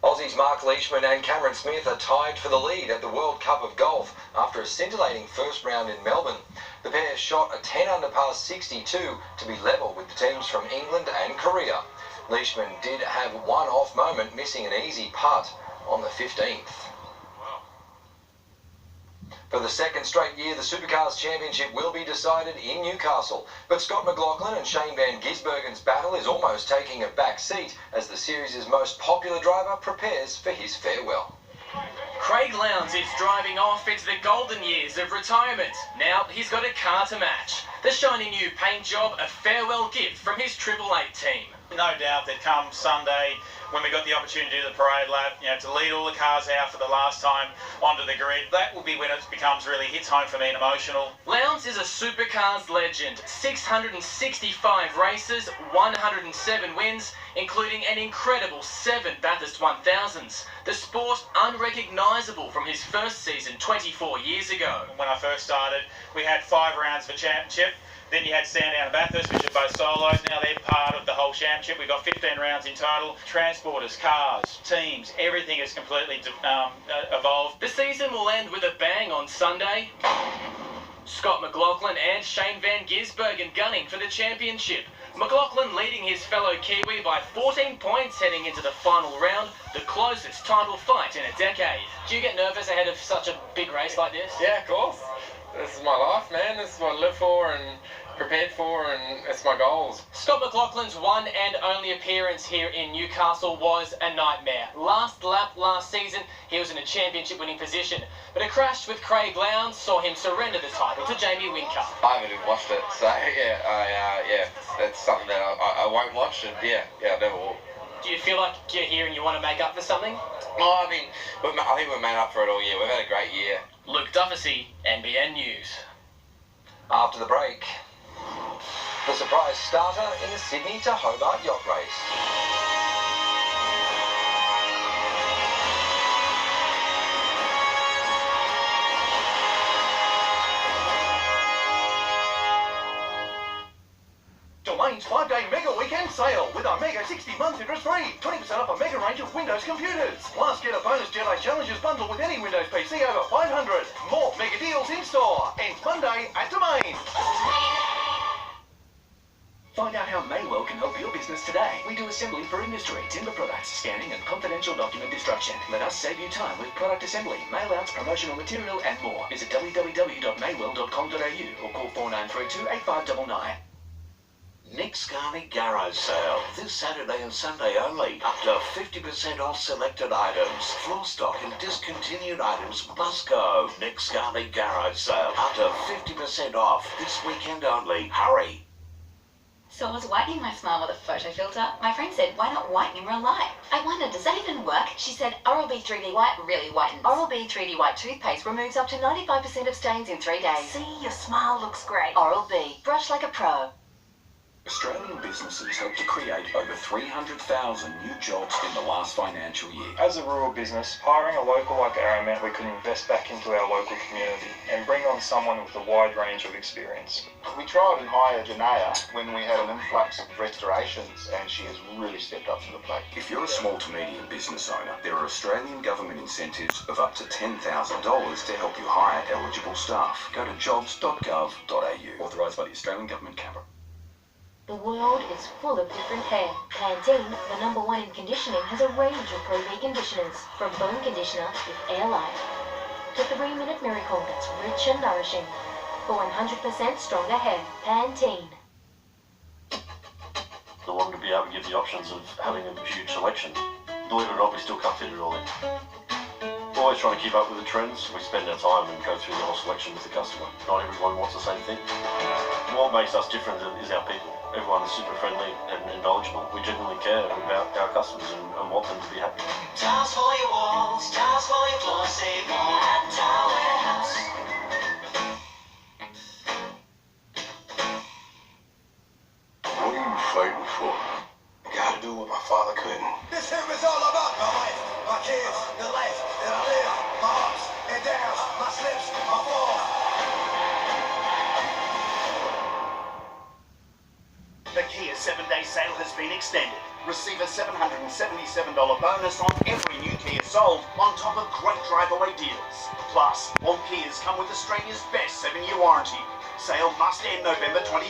Aussies Mark Leishman and Cameron Smith are tied for the lead at the World Cup of Golf after a scintillating first round in Melbourne. The pair shot a 10 under par 62 to be level with the teams from England and Korea. Leishman did have one off moment, missing an easy putt on the 15th. For the second straight year, the Supercars Championship will be decided in Newcastle. But Scott McLaughlin and Shane Van Gisbergen's battle is almost taking a back seat as the series' most popular driver prepares for his farewell. Craig Lowndes is driving off into the golden years of retirement. Now he's got a car to match. The shiny new paint job, a farewell gift from his Triple Eight team. No doubt that come Sunday, when we got the opportunity to do the parade lap, to lead all the cars out for the last time onto the grid, that will be when it becomes really hits home for me and emotional. Lowndes is a Supercars legend. 665 races, 107 wins, including an incredible 7 Bathurst 1000s. The sport unrecognisable from his first season 24 years ago. When I first started, we had 5 rounds for championship. Then you had Sandown and Bathurst, which are both solos. Now they're part of the whole championship. We've got 15 rounds in total. Transporters, cars, teams, everything has completely evolved. The season will end with a bang on Sunday. Scott McLaughlin and Shane Van Gisbergen gunning for the championship. McLaughlin leading his fellow Kiwi by 14 points heading into the final round, the closest title fight in a decade. Do you get nervous ahead of such a big race like this? Yeah, of course. This is my life, man. This is what I live for and prepared for, and it's my goals. Scott McLaughlin's one and only appearance here in Newcastle was a nightmare. Last lap last season, he was in a championship-winning position, but a crash with Craig Lowndes saw him surrender the title to Jamie Wincup. I haven't even watched it, so yeah, that's something that I won't watch, and I never will. Do you feel like you're here and you want to make up for something? Oh, I mean, I think we've made up for it all year. We've had a great year. Luke Duffy, NBN News. After the break, the surprise starter in the Sydney to Hobart yacht race. Domain's 5-day mega weekend sale with a mega 60 months interest-free. 20% off a mega range of Windows computers. Plus, get a bonus Jedi Challengers bundle with any Windows PC over 500. More mega deals in-store. Ends Monday at Domain. Find out how Maywell can help your business today. We do assembly for industry, timber products, scanning and confidential document destruction. Let us save you time with product assembly, mail-outs, promotional material and more. Visit www.maywell.com.au or call 4932 8599. Nick Scarley Garage Sale. This Saturday and Sunday only. Up to 50% off selected items. Floor stock and discontinued items must go. Nick Scarley Garage Sale. Up to 50% off. This weekend only. Hurry. So I was whitening my smile with a photo filter. My friend said, why not whiten in real life? I wondered, does that even work? She said, Oral-B 3D White really whitens. Oral-B 3D White toothpaste removes up to 95% of stains in 3 days. See, your smile looks great. Oral-B. Brush like a pro. Australian businesses helped to create over 300,000 new jobs in the last financial year. As a rural business, hiring a local like Arrow meant we could invest back into our local community and bring on someone with a wide range of experience. We tried and hired Janaya when we had an influx of restorations, and she has really stepped up to the plate. If you're a small to medium business owner, there are Australian government incentives of up to $10,000 to help you hire eligible staff. Go to jobs.gov.au. Authorised by the Australian Government, Canberra. The world is full of different hair. Pantene, the #1 in conditioning, has a range of Pro V conditioners, from bone conditioner with Air Life to 3-minute miracle that's rich and nourishing. For 100% stronger hair, Pantene. I wanted to be able to give the options of having a huge selection. Believe it or not, we still can't fit it all in. Always trying to keep up with the trends. We spend our time and go through the whole selection with the customer. Not everyone wants the same thing. What makes us different is our people. Everyone is super friendly and knowledgeable. We genuinely care about our customers and want them to be happy. Tiles for your walls, tiles for your floor, save more at Tile Warehouse. What are you fighting for? I gotta do what my father couldn't. This here is all about my wife, my kids, the life that I live, my ups and downs, my slips, my falls. The Kia 7-day sale has been extended. Receive a $777 bonus on every new Kia sold, on top of great drive-away deals. Plus, all Kias come with Australia's best 7-year warranty. Sale must end November 25.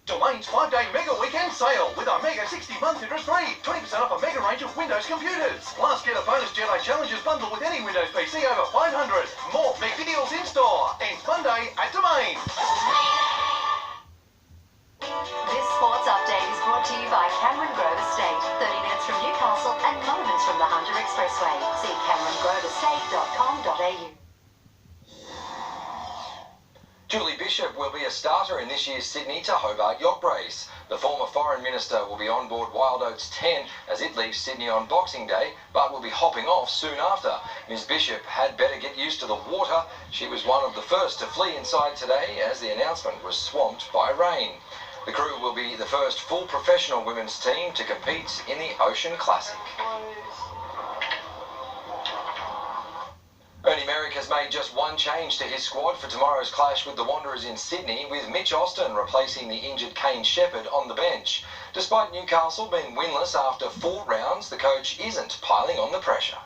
Domain's 5-day mega weekend sale with a mega 60-month interest-free. 20% off a mega range of Windows computers. Plus, get a bonus Jedi Challengers bundle with any Windows PC over 500. More big deals in store. Ends Monday at Domain. This sports update is brought to you by Cameron Grove Estate. 30 minutes from Newcastle and moments from the Hunter Expressway. See CameronGroveEstate.com.au. Julie Bishop will be a starter in this year's Sydney to Hobart yacht race. The former Foreign Minister will be on board Wild Oats 10 as it leaves Sydney on Boxing Day, but will be hopping off soon after. Ms Bishop had better get used to the water. She was one of the first to flee inside today as the announcement was swamped by rain. The crew will be the first full professional women's team to compete in the Ocean Classic. Ernie Merrick has made just one change to his squad for tomorrow's clash with the Wanderers in Sydney, with Mitch Austin replacing the injured Kane Shepherd on the bench. Despite Newcastle being winless after 4 rounds, the coach isn't piling on the pressure.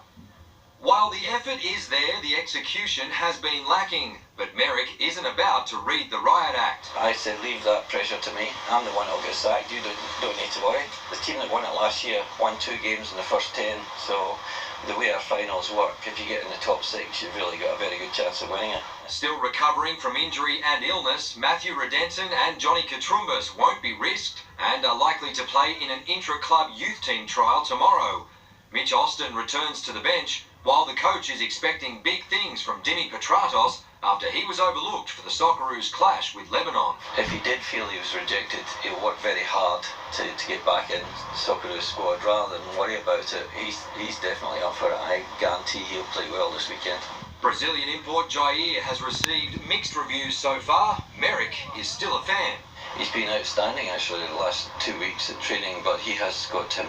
While the effort is there, the execution has been lacking. But Merrick isn't about to read the riot act. I say leave that pressure to me. I'm the one that'll get sacked. You don't need to worry. The team that won it last year won 2 games in the first 10. So the way our finals work, if you get in the top 6, you've really got a very good chance of winning it. Still recovering from injury and illness, Matthew Redenson and Johnny Katrumbas won't be risked and are likely to play in an intra-club youth team trial tomorrow. Mitch Austin returns to the bench, while the coach is expecting big things from Dimi Petratos after he was overlooked for the Socceroos' clash with Lebanon. If he did feel he was rejected, he'll work very hard to get back in the Socceroos squad rather than worry about it. He's definitely up for it. I guarantee he'll play well this weekend. Brazilian import Jair has received mixed reviews so far. Merrick is still a fan. He's been outstanding actually the last 2 weeks at training, but he has got to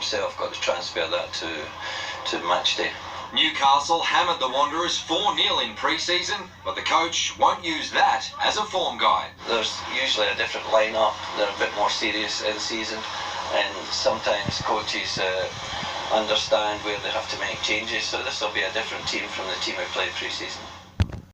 transfer that to match day. Newcastle hammered the Wanderers 4-0 in pre-season, but the coach won't use that as a form guide. There's usually a different line-up. They're a bit more serious in season, and sometimes coaches understand where they have to make changes, so this will be a different team from the team who played pre-season.